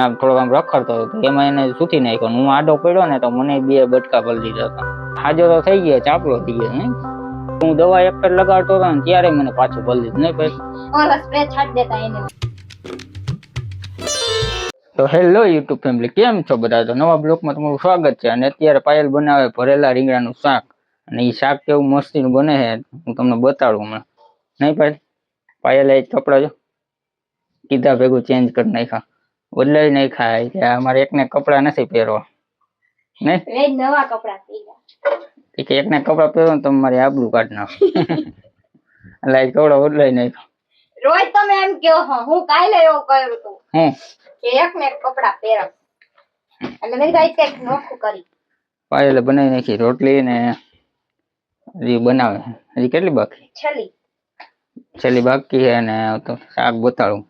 આમ થોડોક આમ રખડતો હતો એમાં એને સૂતી નાખ્યો. હું આડો પડ્યો ને તો મને 2 બટકા પડી દીધા હતા. હાજો તો થઈ ગયો, ચાપલો થઈ ગયો. નહીં હું દવા એક જ લગાડતો હતો ને ત્યારે મને પાછું પડી દીધું. નહીં ભાઈ સ્પ્રે છાંટ દેતા એને. તો હેલો યુટ્યુબ ફેમિલી, કેમ છો બધા? તો નવા બ્લોગમાં તમારું સ્વાગત છે. અને અત્યારે પાયલ બનાવે ભરેલા રીંગણાનું શાક. અને એ શાક કેવું મસ્તીનું બને છે હું તમને બતાડું હમણાં. નહીં પાયલ એ કપડા જો કીધા ભેગું ચેન્જ કરી નાખ્યા, બદલાઈ નહીં ખાય કે અમારે એકને કપડા નથી પહેરવા. નહીં નવા કપડા કે એકને કપડા પહેરો ને તમે મારી આબરૂ કાઢ નાખો. એટલે કપડા બદલાઈ નાખ્યા. રોજ તમે એમ કહો છો, હું કાલે એવું કર્યું હતું કે એકને એક કપડા પહેરવ એટલે મેં કીધું કઈક નોખું કરી. પાયલે બનાવી નાખી રોટલી ને હજી બનાવે. હજી કેટલી બાકી? છેલ્લી બાકી છે. અને તો શાક બતાડું.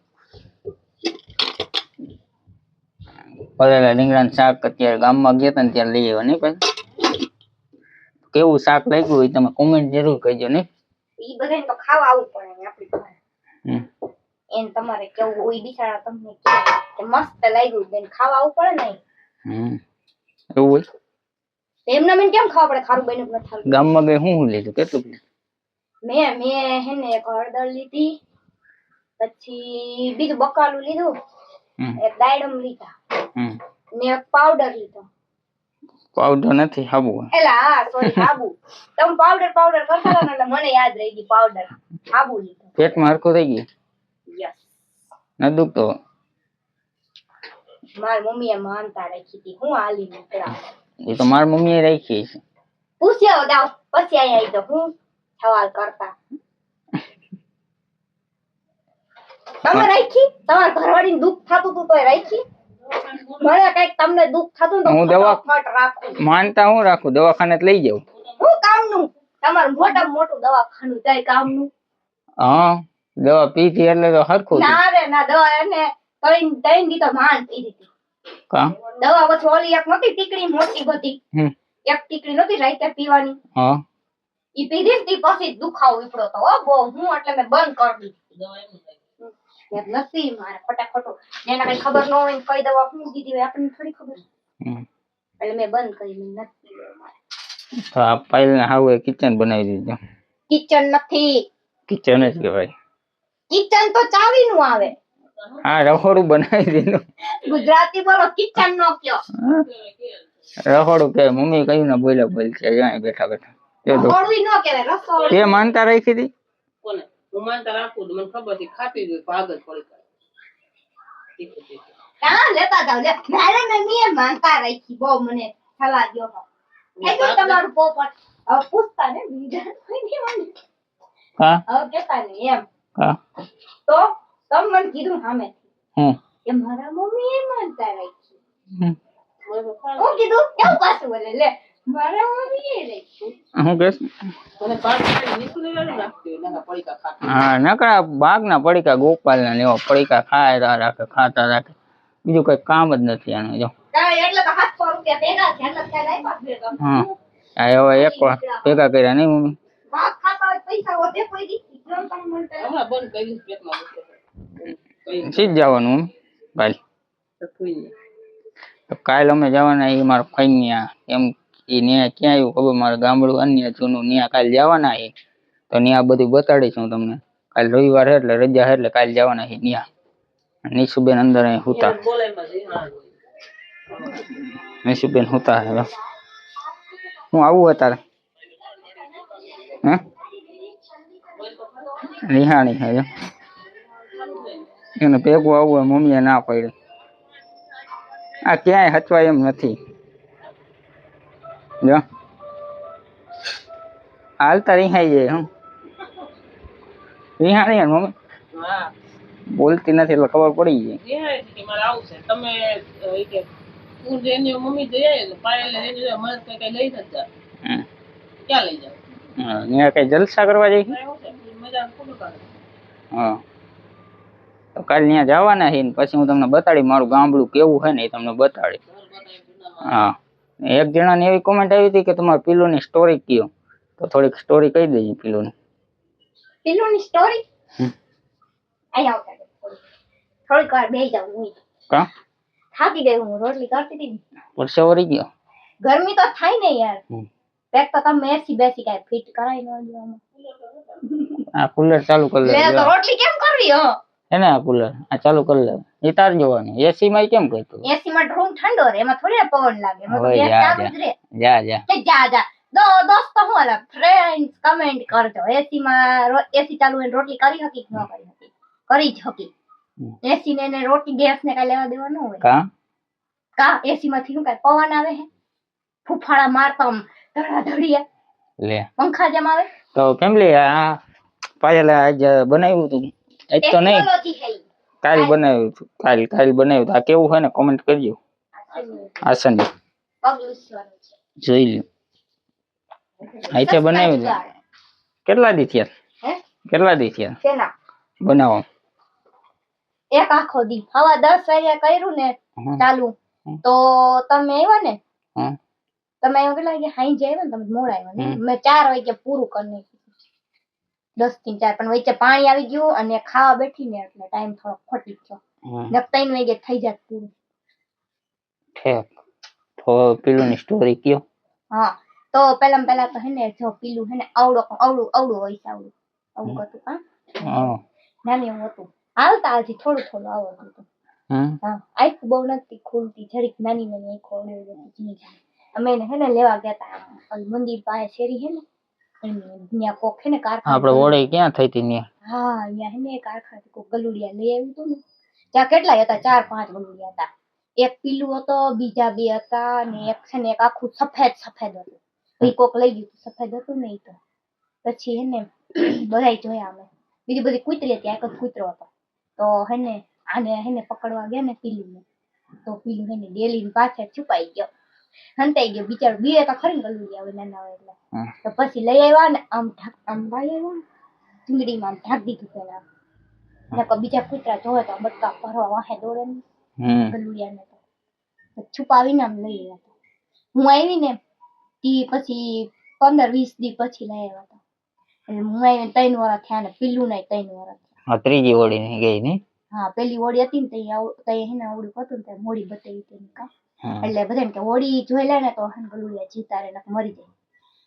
ભરેલા રીંગણાનું શાક અત્યારે ગામમાં ગયા હતા ને ત્યારે લઈ આવ્યા. નહીં ભાઈ કેવું શાક લાગ્યું હોય તમે કોમેન્ટ જરૂર કહેજો. નહીં ઈ બધાને તો ખાવા આવવું પડે આપણી પાસે. એન તમારે કેવું હોય બિચારા તમને કે મસ્ત લાગ્યું બેન ખાવા આવવું પડે ને. એવું હોય એમના મેં કેમ ખાવા પડે? ખારું બન્યું ન થારું. ગામમાં ગઈ હું લીધું? કેટલું મેં હે ને એક હળદર લીધી, પછી બીજું બકાલું લીધું, એક દાયડમ લીધા ને એક પાવડર લીધો. પાવડર નથી, હાબુ. એલા હા સોરી, હાબુ. તમે પાવડર કરતા હતા ને એટલે મને યાદ રહી ગઈ પાવડર. હાબુ લીધો. પેટમાં હરખું થઈ ગયું? યસ. ન દુખતો? મારી મમ્મીએ માનતા રાખી હતી, હું આલી નીકળા. એ તો મારી મમ્મીએ રાખી છે. પૂછ્યા જાવ પછી અહીંયા આવી તો હું સવાલ કરતા. તમે રાખી? તમારા ઘરવાળીને દુઃખ થતું હતું તોય રાખી? મને કઈક તમને દુઃખ થતું તો હું દવા રાખું. માનતા હું રાખું, દવાખાને લઈ જાઉં. હું કામનું? તમારું મોટામાં મોટું દવાખાનું જાય કામનું. હા દવા પીધી એટલે તો હરખું. ના રે ના, દવા એને ત્રણ દી તો માંડ પીધી હતી. કા દવા પછી ઓલી એક નતી ટીકડી મોટી બધી, એક ટીકડી નતી રાતે પીવાની. હા ઈ પીધી હતી પછી દુખાવો ઉપડો તો બહુ. હું એટલે મેં બંધ કરી દીધી. નથી મારે ફટાફટ જેને કઈ ખબર ન હોય કઈ દવા હું દીધી હોય આપણને થોડી ખબર. એટલે મેં બંધ કરી. મેં નથી મારે તો આ પાયલ ને હાવ કિચન બનાવી દીધું. કિચન નથી, કિચન જ કહેવાય. કિચન તો ચાવી નું આવે. હા રહોડું બનાવી દીધું. ગુજરાતી બોલો, કિચન નો કયો. રહોડું કે મમ્મી કયું ના બોલ્યા બોલ છે બેઠા બેઠા. રહોડું નો કહેવાય, રસોડું. તે માનતા રાખી હતી? કોને હું માનતા રાખું? મને ખબર છે ખાતી જ ભાગ જ પડી. હા લેતા જાવ લે. મારે મેં માનતા રાખી બહુ મને સલાહ દ્યો છો. એ તો તમારું પોપટ હવે પૂછતા ને બીજા કોઈ નહીં મને. હા હવે કેતા ને એમ. હા તો તમે મને કીધું સામે કે મારા મમ્મી એ માનતા રાખી. હું કીધું કેવું પાછું બોલે લે મારા મમ્મી એ રાખી. હું કે મને પાછળ નીકળી ગયું રાખતી નકા પડીકા ખાતા. હા નકરા બાગના પડીકા ગોપાલ ના લેવા પડીકા ખાતા રાખે ખાતા રાખે. બીજું કઈ કામ જ નથી આનું. જો એટલે તો 700 રૂપિયા ભેગા છે એટલે ખ્યાલ આવ્યા. હા હવે એક ભેગા કર્યા નહીં મમ્મી? ભાગ ખાતા હોય પૈસા વધે કોઈ દી હમણાં બંધ કરી પેટમાં સીધ જવાનું મમ્મી કાલ. તો કાલ અમે જવાના. એ મારા ફૈયા એમ એ ન્યા ક્યાં આવ્યું ખબર? મારું ગામડું અન્ય જૂનું ન્યા કાલ જવાના છે. તો ન્યા બધું બતાડીશ હું તમને. કાલ રવિવાર છે એટલે રજા છે એટલે કાલ જવાના છે ન્યા. નિશુબેન અંદર હુતા. નિશુબેન હુતા હવે હું આવું અત્યારે. હે નિહાણી છે જો એને ભેગું આવવું મમ્મીએ ના પાડી. આ ક્યાંય હચવાય એમ નથી. જો હાલતા રિહાઈ જાય. હું રિહાણી મમ્મી બોલતી નથી એટલે ખબર પડી જાય. તમે મમ્મી જઈ પાયલ મને કઈ લઈ નથી ક્યાં લઈ જાવ? ત્યાં કઈ જલસા કરવા જઈ? હા તો કાલે ત્યાં જવાના છે ને પછી હું તમને બતાડી મારું ગામડું કેવું છે ને એ તમને બતાડી. હા એક જણાની એવી કોમેન્ટ આવી હતી કે તમારે પીલુની સ્ટોરી કયો, તો થોડીક સ્ટોરી કહી દેજો. પીલુની સ્ટોરી અહીંયા થોડીક વાર બેસી જાવ. કા થાકી ગઈ હું રોટલી કરતી હતી પરસેવો વળી ગયો ગરમી તો થાય ને યાર હમ. પેક તો તમે એસી બેસી કાંઈ ફિટ કરાવી ન દેવામાં આ કુલર ચાલુ કરી લે લે તો રોટલી કેમ કરવી હો હે ને આ કુલર આ ચાલુ કરી લે એ તાર જોવાનું એસી માં કેમ કરતું એસી માં રૂમ ઠંડો રહે એમાં થોડી ના પવન લાગે એમાં તો હોય, ગેસ જા, ચાલુ જ રહે જા જા તે જા જા દોસ્તો હું અલગ ફ્રેન્ડ્સ કમેન્ટ કરજો એસી માં એસી ચાલુ હોય ને રોટલી કરી હકી કે ન કરી હકી કરી જ હકી એસી ને એને રોટલી ગેસ ને કાંઈ લેવા દેવા ન હોય કા એસી માંથી શું કાંઈ પવન આવે હે ફૂફાડા મારતા આમ ધડાધડિયા લે પંખા જેમ આવે તો ફેમિલી આ પાયલ આજ બનાવ્યું હતું આજ તો નહીં ટેકનોલોજી હે ઈ. કાલ બનાવ્યું હતું કાલ બનાવ્યું હતું આ કેવું હોય ને કોમેન્ટ કરજો આસન પગલું સ્વરૂપ છે જોઈ લ્યો આઈતે બનાવ્યું હતું. કેટલા દી થયા હે કેટલા દી થયા શેના બનાવો એક આખો દી હવા 10 વાગે કર્યું ને ચાલુ તો તમે આવ્યા ને હમ. તમે આવ્યા કેટલા વાગે હાઈ આવ્યા ને તમે મોડા આવ્યા ને મેં 4 વાગે પૂરું કરી નાખ્યું 10 થી 4 પણ વચ્ચે પાણી આવી ગયું અને ખાવા બેઠી ને એટલે ટાઈમ થોડો ખોટી ગયો ને 3 વાગે થઈ જાત પૂરું ઠેક તો પેલું ની સ્ટોરી કયો હા તો પેલા તો હે ને જો પીલું હે ને આવડું હોય છે આવડું હતું હા નાની એવું હતું હાલતા હજી થોડું આવડતું હતું હા આંખ બહુ નથી ખુલતી જરીક નાની આંખો આવડે અમે એને હે ને લેવા ગયા હતા મંદિર પાસે શેરી હે ને ત્યાં કોક હે ને કારખાના આપડે ઓળે ક્યાં થઈ હતી ને હા અહીંયા હે ને કારખાના કોક ગલુડિયા લઈ આવ્યું હતું ને ત્યાં કેટલાય હતા 4-5 ગલુડિયા હતા એક પીલું હતો બીજા 2 હતા ને એક છે ને એક આખું સફેદ હતું એ કોક લઈ ગયું સફેદ હતું ને ઈ તો પછી હે ને બધાય જોયા અમે બીજી બધી કૂતરી હતી એક જ કૂતરો હતો તો હે ને આને હે ને પકડવા ગયા ને પીલું તો પીલું હે ને ડેલી પાછળ છુપાઈ ગયો હંતાઈ ગયો બિચારો બીએ તો ખરી ગલુડિયા હોય નાના હોય એટલે તો પછી લઈ આવ્યા ને આમ લઈ આવ્યા ચીંગડીમાં આમ ઢાંકી દીધું પેલા ને બીજા કૂતરા જોવે તો બટકા ભરવા વાહે દોડે ને ગલુડિયાને તો છુપાવીને આમ લઈ આવ્યા હું આવી ને તી પછી 15-20 દી પછી લઈ આવ્યા હતા એટલે હું આવીને 3 વર્ષ થયા ને પીલું નહીં 3 વર્ષ હા ત્રીજી ઓળી ની ગઈ ને હા પેલી હોળી હતી ને તઈ હે ને આવડું હતું ને ત્યાં હોળી બતાવી હતી કા એટલે બધાને કે હોળી જોઈ લે ને તો હે ગલુડિયા જીતા રે મરી જાય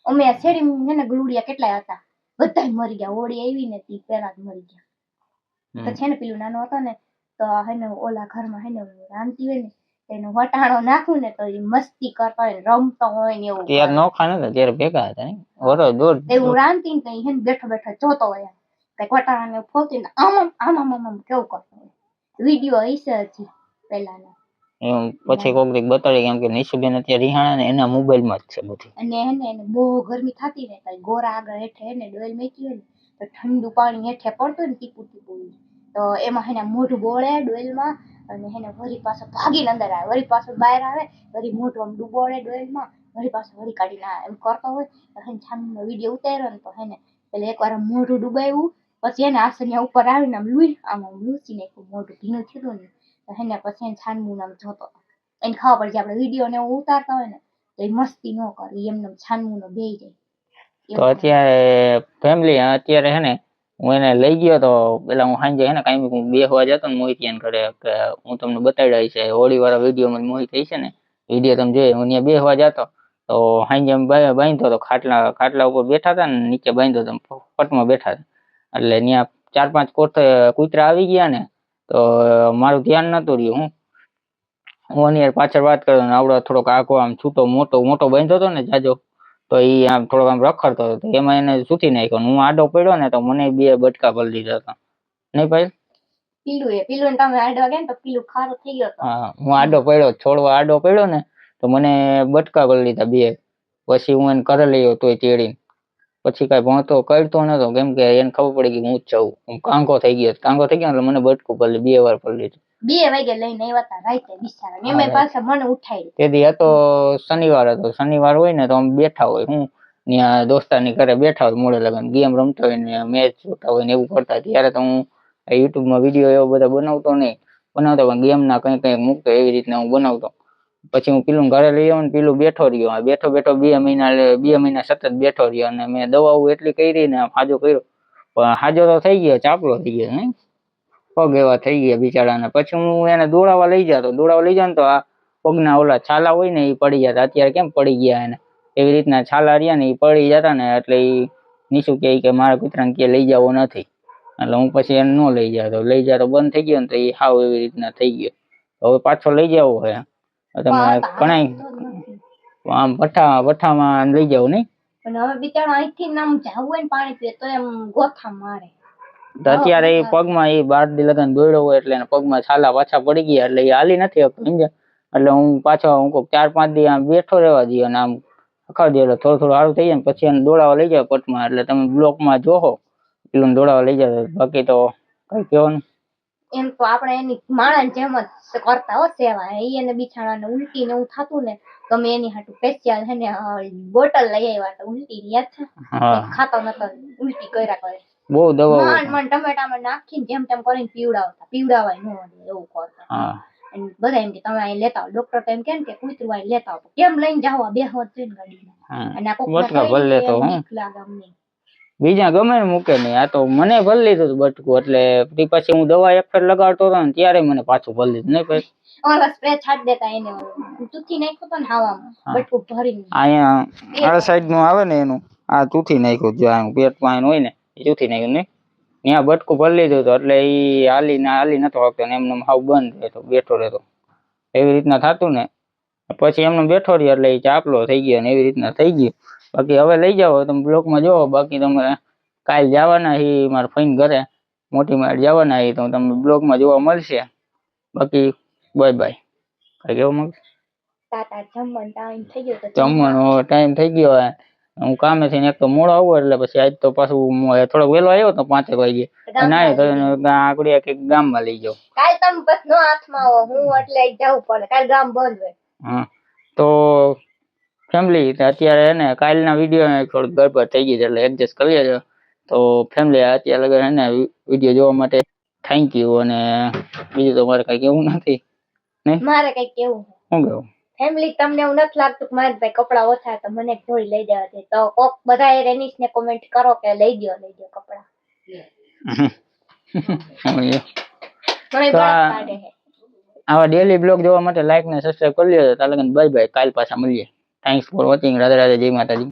અમે આ શેરી હે ને ગલુડિયા કેટલાય હતા બધા મરી ગયા હોળી આવી ને તી પેલા જ મરી ગયા તો છે ને પેલું નાનો હતો ને તો હે ને ઓલા ઘરમાં હે ને રાંધતી હોય ને એનો વટાણો નાખું ને તો એ મસ્તી કરતા હોય રમતો હોય ને એવું ત્યાર નોખા નતા ત્યારે ભેગા હતા ને ઓરો દૂર એવું રાંધતી ને તો હે ને બેઠો જોતો હોય કઈક વટાણા ને ફોલતી ને આમ કેવું કરતો હોય વિડીયો હશે હજી પેલાના એમ પછી કોક દીક બતાડી કેમ કે નિશુબેન અત્યારે રિહાણા ને એના મોબાઈલ માં જ છે બધી અને હે ને એને બહુ ગરમી થતી ને તો ગોરા આગળ હેઠે હે ને ડોલ મેકી હોય ને તો ઠંડુ પાણી હેઠે પડતું ને ટીપું તો એમાં હે ને મોઢું બોળે ડોલમાં અને હે ને વળી પાછો ભાગીને અંદર આવે વળી પાછો બહાર આવે વળી મોઢું આમ ડૂબોળે ડોલમાં વળી પાછો વળી કાઢીને એમ કરતો હોય તો હે ને છાનનો વિડીયો ઉતાર્યો ને તો હે ને એટલે એકવાર મોઢું ડૂબાવ્યું પછી એને આસનિયા ઉપર આવીને આમ લૂસી નાખ્યું મોઢું ભીનું થયું ને તો હે ને પછી એને છાનમું આમ જોતો એને ખબર પડી આપણે વિડીયો ને એવું ઉતારતા હોય ને તો એ મસ્તી ન કરે એમને છાનમું નો બેહી જાય તો અત્યારે ફેમિલી અત્યારે હે ને હું એને લઈ ગયો તો પેલા હું સાંજે હે ને કાંઈ હું બેસવા જતો ને મોહિતિયાન ઘરે કે હું તમને બતાડ્યા છે હોળી વાળા વિડીયોમાં મોહિત છે ને વિડીયો તમે જોઈએ હું ત્યાં બેસવા જતો તો સાંજે બાંધ્યો તો ખાટલા ઉપર બેઠા હતા ને નીચે બાંધ્યો તો પટમાં બેઠા હતા એટલે ત્યાં 4-5 કૂતરા આવી ગયા ને તો મારું ધ્યાન નતું રહ્યું હું યાર પાછળ વાત કરતો ને આવડો થોડોક આખો આમ છૂટો મોટો બાંધ્યો હતો ને જાજો તો એ આમ થોડોક આમ રખડતો હતો એમાં એને સૂતી નાખ્યો હું આડો પડ્યો ને તો મને 2 બટકા ભરી દીધા હતા નહીં ભાઈ પીલું તમે આડવા ગયા ને તો પીલું ખારો થઈ ગયો હા હું આડો પડ્યો છોડવા આડો પડ્યો ને તો મને બટકા ભરી લીધા 2 પછી હું એને ઘરે લઈ ગયો તોય તેડીને પછી કઈ ભણતો કરતો નતો કેમ કે એને ખબર પડી કે હું જ જાઉં હું કાંગો થઈ ગયો એટલે મને બટકું ભરી 2 વાર ભરી લીધું 2 વાગે લઈને આવ્યા હતા રાતે બિચારા એમાં પાછા મને ઉઠાડી તેથી હતો શનિવાર હોય ને તો અમે બેઠા હોય હું ત્યાં દોસ્તારની ઘરે બેઠા હોય મોડે લગન ગેમ રમતા હોય ને મેચ જોતા હોય ને એવું કરતા ત્યારે તો હું યુટ્યુબમાં વિડીયો એવો બધા બનાવતો પણ ગેમના કંઈક મૂકતો એવી રીતના હું બનાવતો પછી હું પીલું ઘરે લઈ આવ્યો ને પીલું બેઠો રહ્યો બેઠો 2 મહિના સતત બેઠો રહ્યો અને મેં દવાઓ એટલી કરી ને હાજો કર્યો પણ હાજો તો થઈ ગયો ચાપલો થઈ ગયો નહીં પગ એવા થઈ ગયા બિચારાને. પછી હું એને દોડાવવા લઈ જાઉં ને તો આ પગના ઓલા છાલા હોય ને એ પડી જતા. અત્યારે કેમ પડી ગયા એને એવી રીતના છાલા રહ્યા ને એ પડી જતા ને એટલે એ નીચું કહે કે મારા કૂતરાને કે લઈ જવો નથી. એટલે હું પછી એને ન લઈ જાતો બંધ થઈ ગયો ને તો એ હાવ એવી રીતના થઈ ગયો. હવે પાછો લઈ જવો હોય તમે ઘણા આમ ભઠ્ઠામાં લઈ જાવ નહીં. પણ હવે બિચારો અહીંથી નામ જાવું હોય ને પાણી પીએ તો એમ ગોથા મારે. તો અત્યારે એ પગમાં એ 12 દી લગન દોડ્યો હોય એટલે એના પગમાં છાલા પાછા પડી ગયા એટલે એ હાલી નથી શકતો સમજ્યા. એટલે હું પાછો હું કહું 4-5 દી આમ બેઠો રહેવા દઈએ અને આમ અખાડી દે એટલે થોડું સારું થઈ જાય ને પછી એને દોડાવવા લઈ જાવ પટમાં. એટલે તમે બ્લોકમાં જોહો પેલું દોડાવવા લઈ જાવ. બાકી તો કઈ કહેવાનું. એમ તો આપણે એની માણસ જેમ જ કરતા હો સેવા. એને બિચારાને ઉલટી ને એવું થતું ને તો અમે એની હાટુ સ્પેશિયલ હે ને બોટલ લઈ આવ્યા હતા ઉલટી ની યાદ છે. ખાતો નતો ઉલટી કર્યા કરે. બહુ દવા માંડ ટમેટામાં નાખીને જેમ તેમ કરીને પીવડાવાય ન એવું કરતા. બધા એમ કે તમે અહીં લેતા આવો. ડોક્ટર તો એમ કે કૂતરું અહીં લેતા આવો. કેમ લઈને જાવ બે હોત ટ્રેન ગાડીમાં અને આ કોક લાગે અમને. બીજા ગમે ને મૂકે નહીં. આ તો મને ભરી લીધું હતું બટકું એટલે પછી હું દવા એક ફેર લગાડતો હતો ને ત્યારે મને પાછું ભરી લીધું નહીં. પછી ઓલા સ્પ્રે છાડી દેતા એને તૂથી નાખ્યો તો ને હવામાં બટકું ભરીને. અહીંયા આ સાઈડ નું આવે ને એનું આ તૂથી નાખ્યું. જો આ પેટમાં હોય ને એ તૂથી નાખ્યું ને ત્યાં બટકું ભરી લીધું હતું એટલે એ હાલી નતો શકતો ને એમને હાવ બંધ રહેતો બેઠો રહેતો એવી રીતના થતું ને. પછી એમને બેઠો રહ્યો એટલે એ ચાપલો થઈ ગયો ને એવી રીતના થઈ ગયું. બાકી હવે લઈ જાઓ તમે બ્લોકમાં જોવો. બાકી તમે કાલ જવાના એ મારા ફઈને ઘરે મોટી માર જવાના એ તો તમને બ્લોગમાં જોવા મળશે. બાકી બાય બાય. કઈ કેવું માંગ? જમવાનો ટાઈમ થઈ ગયો. હું કામે થઈને એક તો મોડો આવું એટલે પછી આજ તો પાછું થોડોક વહેલો આવ્યો તો 5 વાગે ના તો આકડી એક ગામમાં લઈ જાઉં. કાલ તમે બસ નો હાથમાં આવો હું એટલે જવું પડે. કાલ ગામ બંધ હોય. હા તો ફેમિલી અત્યારે એને કાલના વિડીયો થોડુંક ગડબડ થઈ ગઈ છે એટલે એડજસ્ટ કરી લેજો. તો ફેમિલી અત્યારે લગન એને વિડીયો જોવા માટે થેન્ક યુ. અને બીજું તો મારે કઈ કેવું નથી. નહીં મારે કઈ કેવું શું કેવું ફેમિલી તમને એવું નથી લાગતું કે મારા ભાઈ કપડા ઓછા તો મને એક જોડી લઈ દેવા છે તો કોક બધા રેનીશ ને કોમેન્ટ કરો કે લઈ દો કપડા. આવા ડેલી બ્લોગ જોવા માટે લાઈક ને સબસ્ક્રાઇબ કરી લેજો. તાલે બાય બાય. કાલ પાછા મળીએ. Thanks for watching. Radhe Radhe. જય માતાજી.